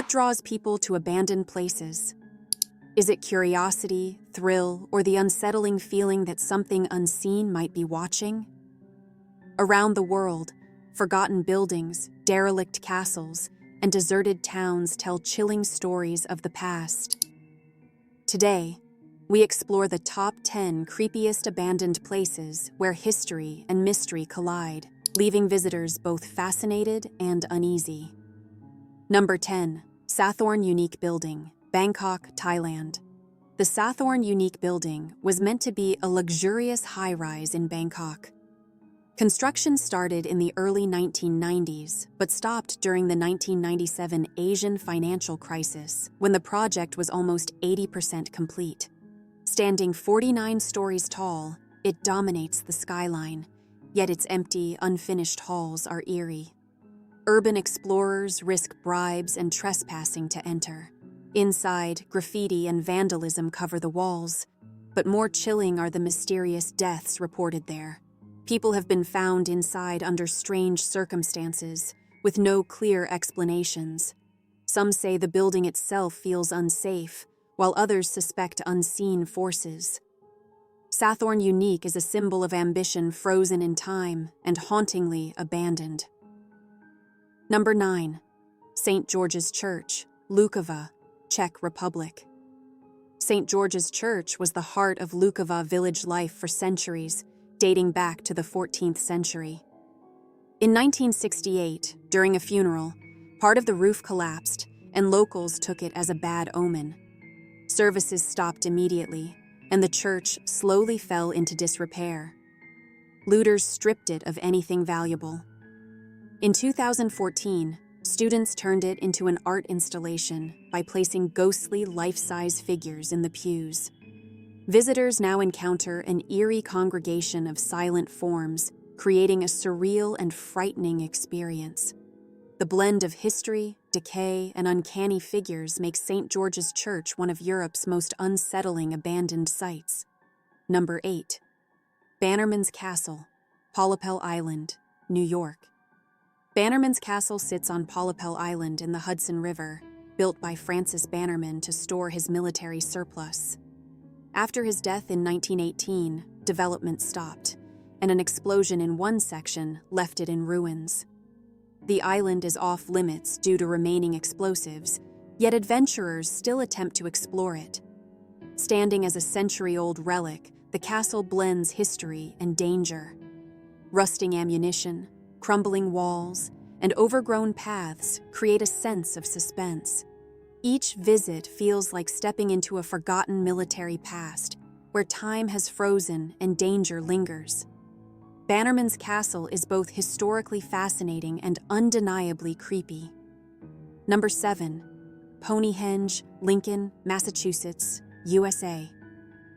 What draws people to abandoned places? Is it curiosity, thrill, or the unsettling feeling that something unseen might be watching? Around the world, forgotten buildings, derelict castles, and deserted towns tell chilling stories of the past. Today, we explore the top 10 creepiest abandoned places where history and mystery collide, leaving visitors both fascinated and uneasy. Number 10. Sathorn Unique Building, Bangkok, Thailand. The Sathorn Unique Building was meant to be a luxurious high-rise in Bangkok. Construction started in the early 1990s, but stopped during the 1997 Asian financial crisis, when the project was almost 80% complete. Standing 49 stories tall, it dominates the skyline, yet its empty, unfinished halls are eerie. Urban explorers risk bribes and trespassing to enter. Inside, graffiti and vandalism cover the walls, but more chilling are the mysterious deaths reported there. People have been found inside under strange circumstances, with no clear explanations. Some say the building itself feels unsafe, while others suspect unseen forces. Sathorn Unique is a symbol of ambition frozen in time and hauntingly abandoned. Number 9. St. George's Church, Lukova, Czech Republic. St. George's Church was the heart of Lukova village life for centuries, dating back to the 14th century. In 1968, during a funeral, part of the roof collapsed, and locals took it as a bad omen. Services stopped immediately, and the church slowly fell into disrepair. Looters stripped it of anything valuable. In 2014, students turned it into an art installation by placing ghostly life-size figures in the pews. Visitors now encounter an eerie congregation of silent forms, creating a surreal and frightening experience. The blend of history, decay, and uncanny figures makes St. George's Church one of Europe's most unsettling abandoned sites. Number 8. Bannerman's Castle, Polypel Island, New York. Bannerman's Castle sits on Polypel Island in the Hudson River, built by Francis Bannerman to store his military surplus. After his death in 1918, development stopped, and an explosion in one section left it in ruins. The island is off-limits due to remaining explosives, yet adventurers still attempt to explore it. Standing as a century-old relic, the castle blends history and danger. Rusting ammunition, crumbling walls, and overgrown paths create a sense of suspense. Each visit feels like stepping into a forgotten military past, where time has frozen and danger lingers. Bannerman's Castle is both historically fascinating and undeniably creepy. Number 7. Ponehenge, Lincoln, Massachusetts, USA.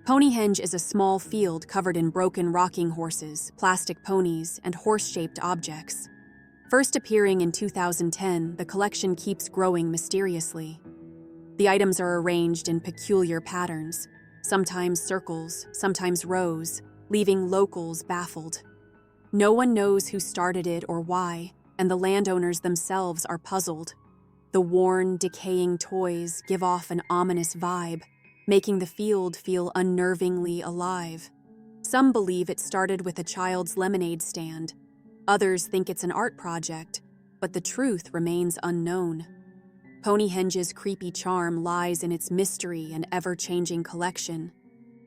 Ponehenge is a small field covered in broken rocking horses, plastic ponies, and horse-shaped objects. First appearing in 2010, the collection keeps growing mysteriously. The items are arranged in peculiar patterns, sometimes circles, sometimes rows, leaving locals baffled. No one knows who started it or why, and the landowners themselves are puzzled. The worn, decaying toys give off an ominous vibe, making the field feel unnervingly alive. Some believe it started with a child's lemonade stand. Others think it's an art project, but the truth remains unknown. Ponehenge's creepy charm lies in its mystery and ever-changing collection.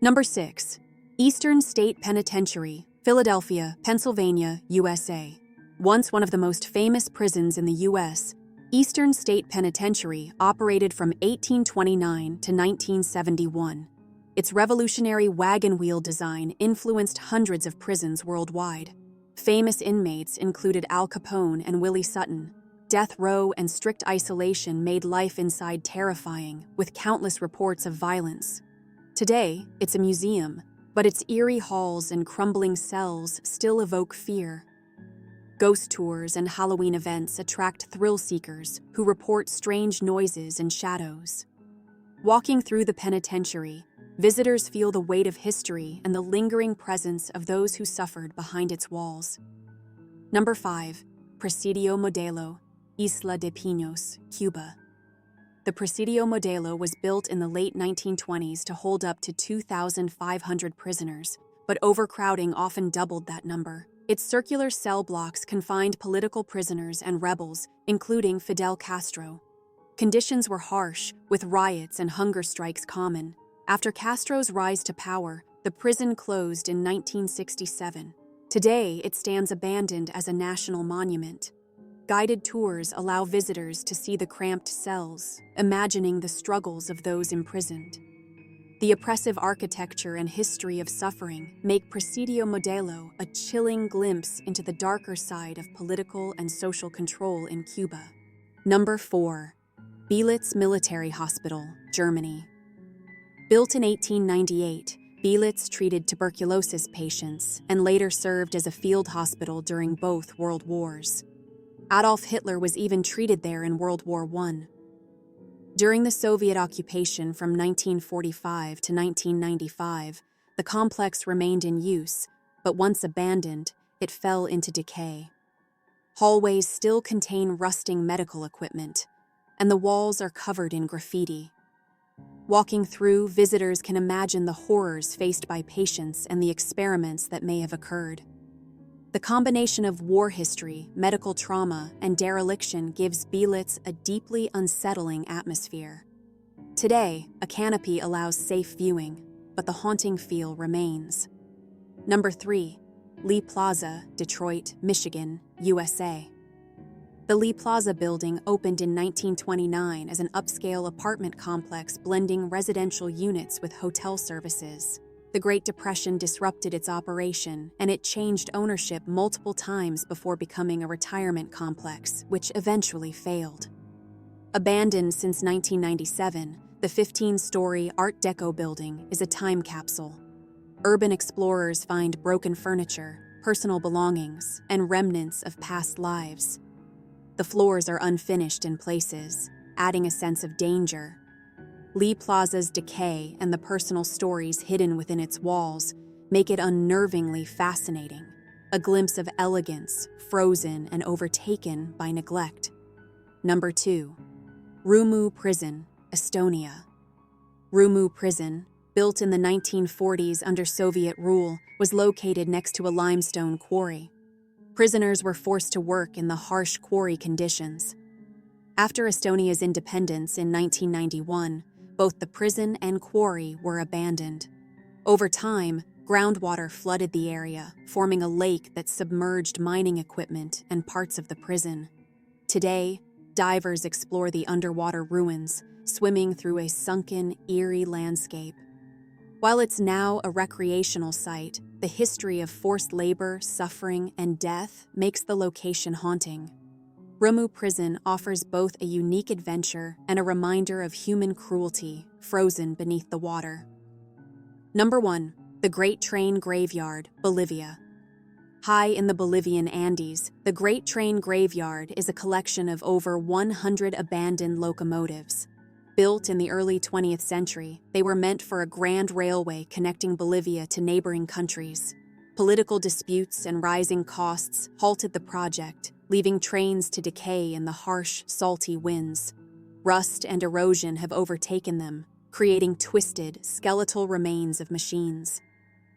Number 6. Eastern State Penitentiary, Philadelphia, Pennsylvania, USA. Once one of the most famous prisons in the U.S., Eastern State Penitentiary operated from 1829 to 1971. Its revolutionary wagon wheel design influenced hundreds of prisons worldwide. Famous inmates included Al Capone and Willie Sutton. Death row and strict isolation made life inside terrifying, with countless reports of violence. Today, it's a museum, but its eerie halls and crumbling cells still evoke fear. Ghost tours and Halloween events attract thrill-seekers who report strange noises and shadows. Walking through the penitentiary, visitors feel the weight of history and the lingering presence of those who suffered behind its walls. Number 5. Presidio Modelo, Isla de Pinos, Cuba. The Presidio Modelo was built in the late 1920s to hold up to 2,500 prisoners, but overcrowding often doubled that number. Its circular cell blocks confined political prisoners and rebels, including Fidel Castro. Conditions were harsh, with riots and hunger strikes common. After Castro's rise to power, the prison closed in 1967. Today, it stands abandoned as a national monument. Guided tours allow visitors to see the cramped cells, imagining the struggles of those imprisoned. The oppressive architecture and history of suffering make Presidio Modelo a chilling glimpse into the darker side of political and social control in Cuba. Number 4. Belitz Military Hospital, Germany. Built in 1898, Belitz treated tuberculosis patients and later served as a field hospital during both World Wars. Adolf Hitler was even treated there in World War I. During the Soviet occupation from 1945 to 1995, the complex remained in use, but once abandoned, it fell into decay. Hallways still contain rusting medical equipment, and the walls are covered in graffiti. Walking through, visitors can imagine the horrors faced by patients and the experiments that may have occurred. The combination of war history, medical trauma, and dereliction gives Belitz a deeply unsettling atmosphere. Today, a canopy allows safe viewing, but the haunting feel remains. Number 3. Lee Plaza, Detroit, Michigan, USA. The Lee Plaza building opened in 1929 as an upscale apartment complex blending residential units with hotel services. The Great Depression disrupted its operation, and it changed ownership multiple times before becoming a retirement complex, which eventually failed. Abandoned since 1997, the 15-story Art Deco building is a time capsule. Urban explorers find broken furniture, personal belongings, and remnants of past lives. The floors are unfinished in places, adding a sense of danger. Lee Plaza's decay and the personal stories hidden within its walls make it unnervingly fascinating, a glimpse of elegance frozen and overtaken by neglect. Number 2. Rumu Prison, Estonia. Rumu Prison, built in the 1940s under Soviet rule, was located next to a limestone quarry. Prisoners were forced to work in the harsh quarry conditions. After Estonia's independence in 1991, both the prison and quarry were abandoned. Over time, groundwater flooded the area, forming a lake that submerged mining equipment and parts of the prison. Today, divers explore the underwater ruins, swimming through a sunken, eerie landscape. While it's now a recreational site, the history of forced labor, suffering, and death makes the location haunting. Rumu Prison offers both a unique adventure and a reminder of human cruelty frozen beneath the water. Number 1. The Great Train Graveyard, Bolivia. High in the Bolivian Andes, the Great Train Graveyard is a collection of over 100 abandoned locomotives. Built in the early 20th century, they were meant for a grand railway connecting Bolivia to neighboring countries. Political disputes and rising costs halted the project, leaving trains to decay in the harsh, salty winds. Rust and erosion have overtaken them, creating twisted, skeletal remains of machines.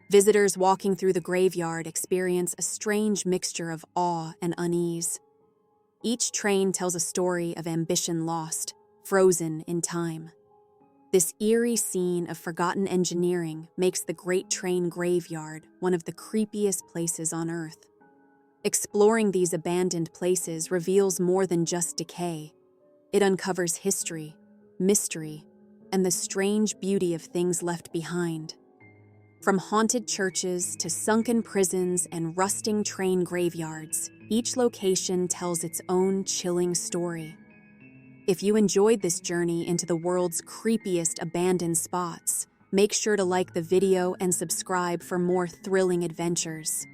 Visitors walking through the graveyard experience a strange mixture of awe and unease. Each train tells a story of ambition lost, frozen in time. This eerie scene of forgotten engineering makes the Great Train Graveyard one of the creepiest places on Earth. Exploring these abandoned places reveals more than just decay. It uncovers history, mystery, and the strange beauty of things left behind. From haunted churches to sunken prisons and rusting train graveyards, each location tells its own chilling story. If you enjoyed this journey into the world's creepiest abandoned spots, make sure to like the video and subscribe for more thrilling adventures.